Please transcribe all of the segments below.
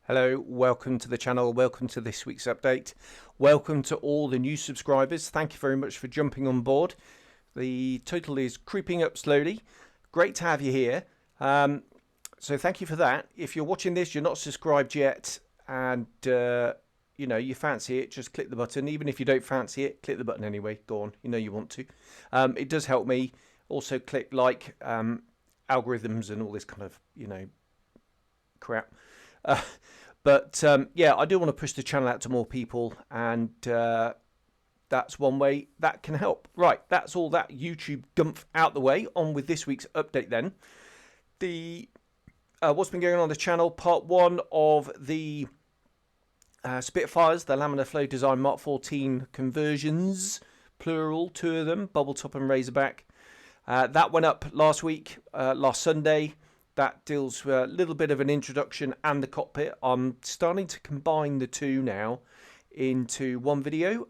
Hello, welcome to the channel, welcome to this week's update. Welcome to all the new subscribers. Thank you very much for jumping on board. The total is creeping up slowly. Great to have you here. So thank you for that. If you're watching this, you're not subscribed yet, and you fancy it, just click the button. Even if you don't fancy it, click the button anyway. Go on, you know you want to. It does help me. Also click like, algorithms and all this kind of, crap. Yeah, I do want to push the channel out to more people, and that's one way that can help. Right, that's all that YouTube gumph out the way. On with this week's update then. What's been going on the channel, part one of the Spitfires, the laminar flow design Mark 14 conversions, plural, 2 of them, bubble top and razorback. That went up last week, last Sunday. That deals with a little bit of an introduction and the cockpit. I'm starting to combine the two now into one video.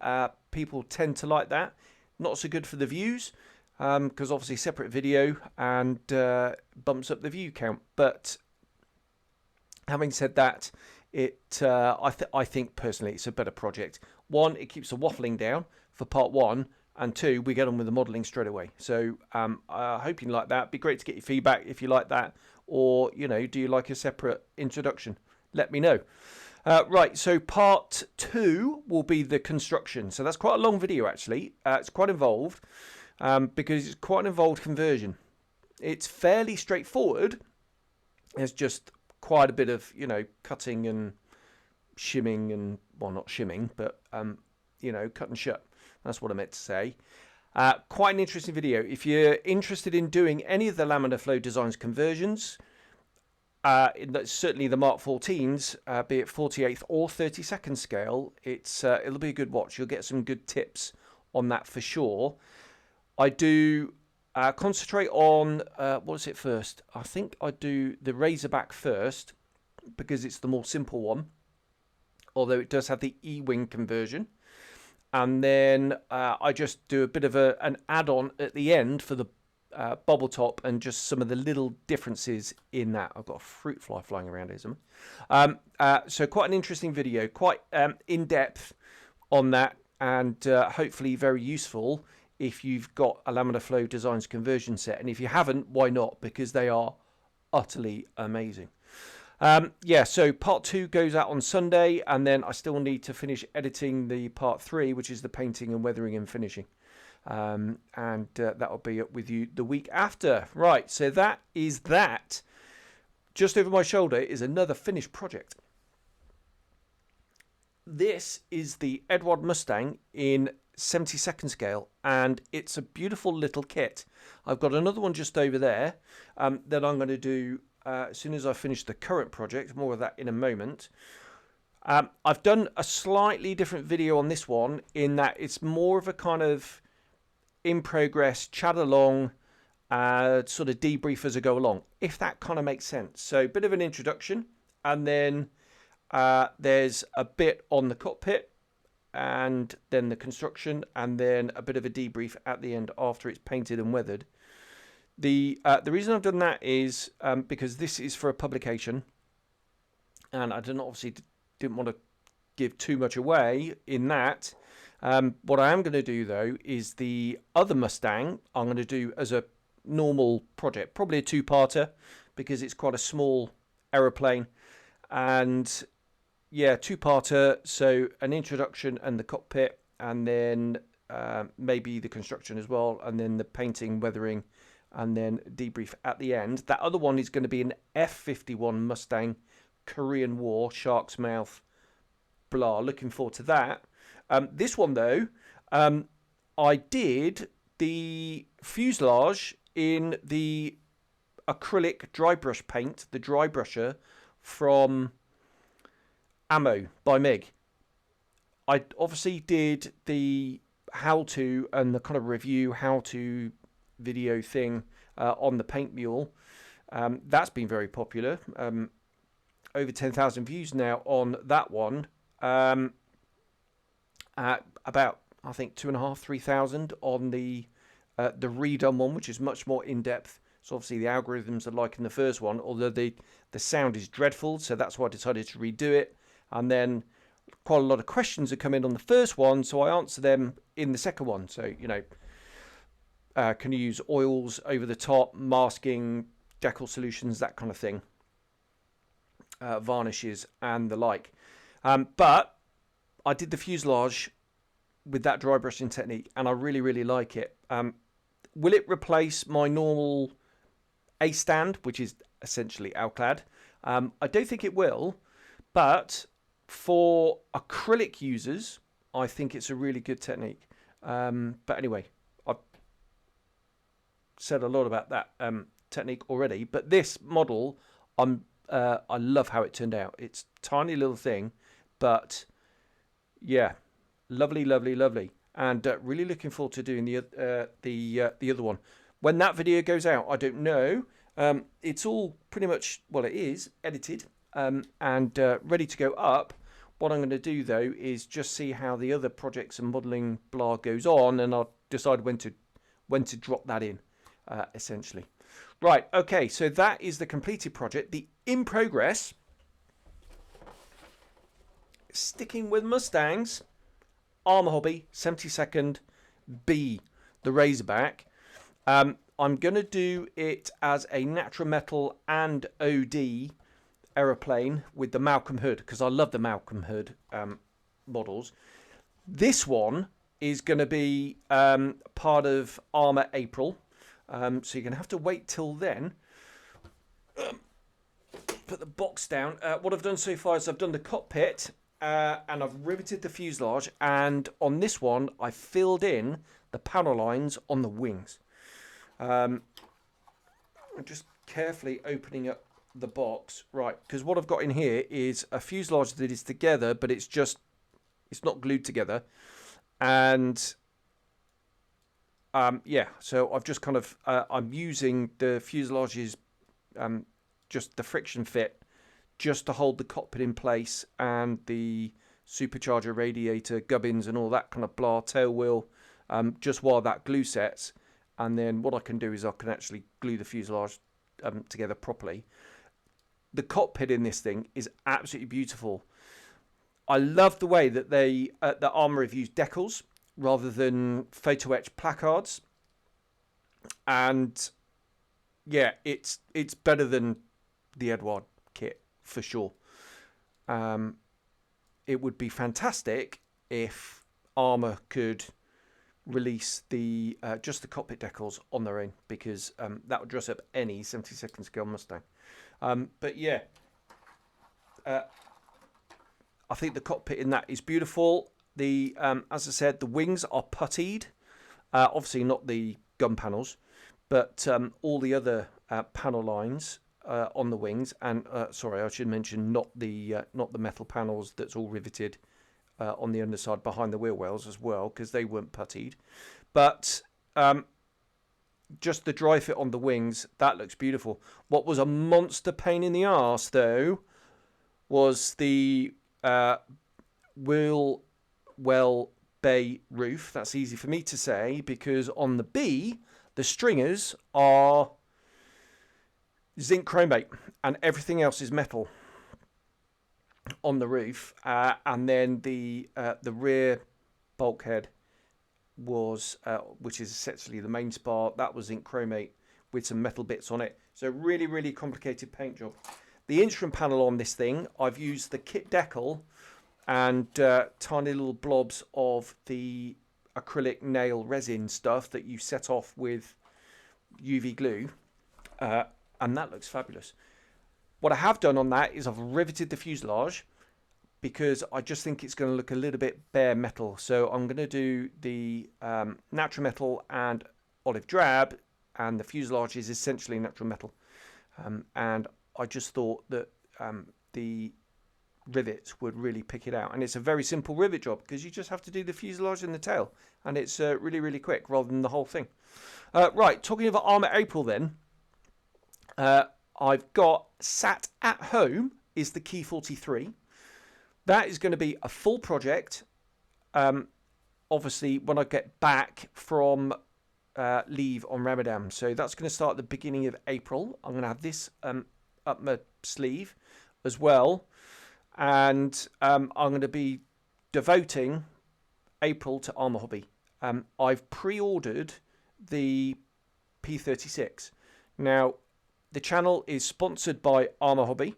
People tend to like that. Not so good for the views, because obviously separate video and bumps up the view count. But having said that, I think personally it's a better project. One, it keeps the waffling down for part one. And two, we get on with the modelling straight away. So I hope you like that. Be great to get your feedback if you like that. Or, do you like a separate introduction? Let me know. Right, so part two will be the construction. So that's quite a long video, actually. It's quite involved because it's quite an involved conversion. It's fairly straightforward. There's just quite a bit of, cutting and shimming and, well, not shimming, but, cut and shut. That's what I meant to say. Quite an interesting video. If you're interested in doing any of the laminar flow designs conversions, certainly the Mark 14s, be it 48th or 32nd scale, it'll be a good watch. You'll get some good tips on that for sure. I do concentrate on, what is it first? I think I do the Razorback first because it's the more simple one, although it does have the E-wing conversion. And then I just do a bit of an add-on at the end for the bubble top and just some of the little differences in that. I've got a fruit fly flying around here somewhere. So quite an interesting video, quite in-depth on that, and hopefully very useful if you've got a laminar flow designs conversion set. And if you haven't, why not? Because they are utterly amazing. So part two goes out on Sunday, and then I still need to finish editing the part three, which is the painting and weathering and finishing. That'll be up with you the week after. Right, so that is that. Just over my shoulder is another finished project. This is the Edward Mustang in 72nd scale, and it's a beautiful little kit. I've got another one just over there that I'm going to do as soon as I finish the current project. More of that in a moment. I've done a slightly different video on this one in that it's more of a kind of in progress, chat along, sort of debrief as I go along, if that kind of makes sense. So a bit of an introduction, and then there's a bit on the cockpit, and then the construction, and then a bit of a debrief at the end after it's painted and weathered. The reason I've done that is because this is for a publication, and I didn't want to give too much away in that. What I am going to do though is the other Mustang I'm going to do as a normal project, probably a two-parter because it's quite a small aeroplane, and yeah, two-parter. So an introduction and the cockpit, and then maybe the construction as well, and then the painting, weathering, and then debrief at the end. That other one is going to be an F-51 Mustang, Korean War, Shark's Mouth, blah. Looking forward to that. This one, though, I did the fuselage in the acrylic dry brush paint, the dry brusher from Ammo by Meg. I obviously did the how-to and the kind of review how-to video thing on the paint mule. That's been very popular. Over 10,000 views now on that one. About, I think, 2,500, 3,000 on the redone one, which is much more in-depth, So obviously the algorithms are like in the first one, although the sound is dreadful. So that's why I decided to redo it. And then quite a lot of questions have come in on the first one, so I answer them in the second one. So, you know, can you use oils over the top, masking, decal solutions, that kind of thing, varnishes and the like. But I did the fuselage with that dry brushing technique, and I really, really like it. Will it replace my normal A stand, which is essentially Alclad? I don't think it will, but for acrylic users, I think it's a really good technique. But anyway, I've said a lot about that technique already. But this model, I love how it turned out. It's a tiny little thing, but yeah, lovely, lovely, lovely. And really looking forward to doing the other one. When that video goes out, I don't know. It's all pretty much, well, it is edited and ready to go up. What I'm going to do though is just see how the other projects and modelling blah goes on, and I'll decide when to drop that in, essentially. Right, okay, so that is the completed project. The in progress, sticking with Mustangs, Armour Hobby 72nd B, the Razorback. I'm going to do it as a natural metal and OD aeroplane with the Malcolm Hood, because I love the Malcolm Hood models. This one is going to be part of Armour April, so you're going to have to wait till then. Put the box down. What I've done so far is I've done the cockpit, and I've riveted the fuselage, and on this one I filled in the panel lines on the wings. I'm just carefully opening up the box, right, because what I've got in here is a fuselage that is together, but it's not glued together, and yeah, so I've just kind of I'm using the fuselage's just the friction fit just to hold the cockpit in place, and the supercharger, radiator, gubbins and all that kind of blah, tail wheel, just while that glue sets. And then what I can do is I can actually glue the fuselage together properly. The cockpit in this thing is absolutely beautiful. I love the way that they the Armour have used decals rather than photo etched placards, and yeah, it's better than the Edward kit for sure. It would be fantastic if Armour could release the just the cockpit decals on their own, because that would dress up any 72nd scale Mustang. But yeah, I think the cockpit in that is beautiful. The as I said, the wings are puttied, obviously not the gun panels, but all the other panel lines on the wings. And sorry, I should mention not the metal panels that's all riveted on the underside behind the wheel wells as well, because they weren't puttied. But just the dry fit on the wings, that looks beautiful. What was a monster pain in the arse though was the wheel well bay roof. That's easy for me to say, because on the B the stringers are zinc chromate and everything else is metal on the roof, and then the rear bulkhead was which is essentially the main spar, that was zinc chromate with some metal bits on it. So really, really complicated paint job. The instrument panel on this thing, I've used the kit decal and tiny little blobs of the acrylic nail resin stuff that you set off with UV glue, and that looks fabulous. What I have done on that is I've riveted the fuselage, because I just think it's going to look a little bit bare metal. So I'm going to do the natural metal and olive drab, and the fuselage is essentially natural metal. And I just thought that the rivets would really pick it out. And it's a very simple rivet job, because you just have to do the fuselage and the tail, and it's really, really quick rather than the whole thing. Right, talking about Armour April then, I've got sat at home is the Key 43. That is going to be a full project. Obviously, when I get back from leave on Ramadan. So that's going to start at the beginning of April. I'm going to have this up my sleeve as well. And I'm going to be devoting April to Armour Hobby. I've pre-ordered the P36. Now, the channel is sponsored by Armour Hobby.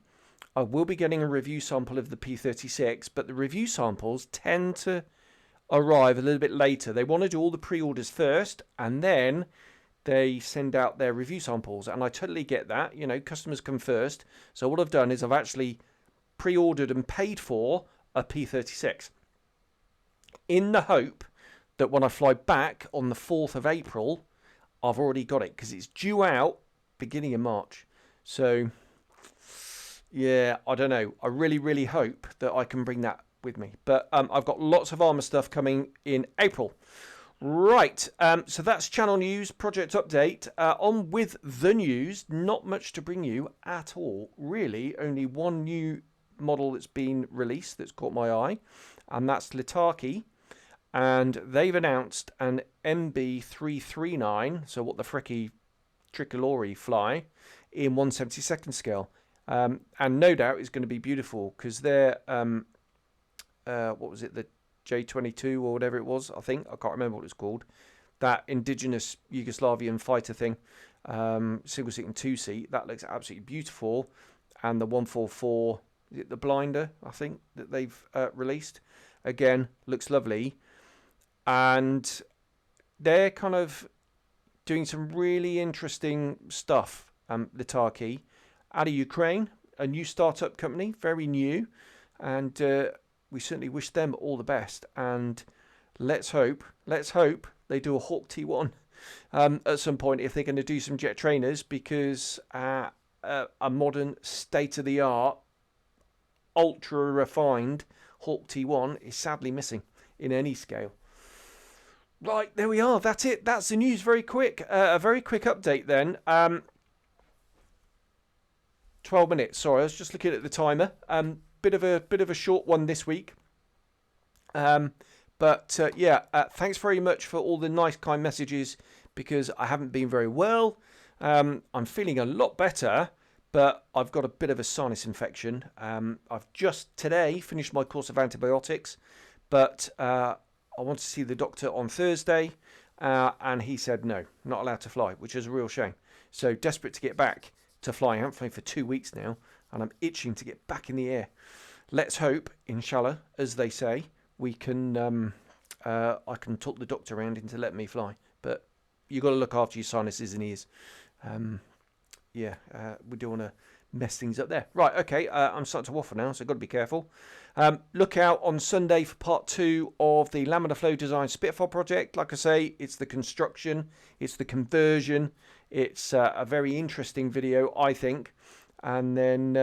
I will be getting a review sample of the P36, but the review samples tend to arrive a little bit later. They want to do all the pre-orders first, and then they send out their review samples. And I totally get that. You know, customers come first. So what I've done is I've actually pre-ordered and paid for a P36 in the hope that when I fly back on the 4th of April, I've already got it, because it's due out beginning of March. So yeah, I don't know. I really hope that I can bring that with me. But I've got lots of armour stuff coming in April. Right, so that's channel news, project update. On with the news, not much to bring you at all, really. Only one new model that's been released that's caught my eye, and that's Litaki. And they've announced an MB339, so what the fricky tricolori fly, in 1/72nd scale. And no doubt it's going to be beautiful, because they're, what was it, the J-22 or whatever it was, I think. I can't remember what it's called. That indigenous Yugoslavian fighter thing, single seat and two seat. That looks absolutely beautiful. And the 144, is it the Blinder, I think, that they've released? Again, looks lovely. And they're kind of doing some really interesting stuff, Litaki, out of Ukraine, a new startup company, very new. And we certainly wish them all the best. And let's hope they do a Hawk T1 at some point if they're going to do some jet trainers, because a modern, state-of-the-art, ultra-refined Hawk T1 is sadly missing in any scale. Right, there we are. That's it. That's the news. Very quick. A very quick update then. 12 minutes. Sorry, I was just looking at the timer. Bit of a short one this week. But thanks very much for all the nice, kind messages, because I haven't been very well. I'm feeling a lot better, but I've got a bit of a sinus infection. I've just today finished my course of antibiotics, but I want to see the doctor on Thursday, and he said no, not allowed to fly, which is a real shame. So desperate to get back to flying. I haven't flown for 2 weeks now, and I'm itching to get back in the air. Let's hope, inshallah, as they say, we can. I can talk the doctor around into letting me fly, but you got to look after your sinuses and ears. We don't want to mess things up there. Right, okay, I'm starting to waffle now, so I've got to be careful. Look out on Sunday for part 2 of the Laminar Flow Design Spitfire project. Like I say, it's the construction, it's the conversion. It's a very interesting video, I think. And then,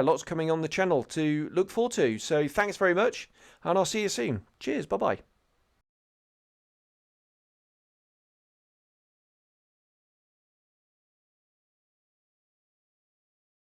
lots coming on the channel to look forward to. So thanks very much, and I'll see you soon. Cheers, bye-bye.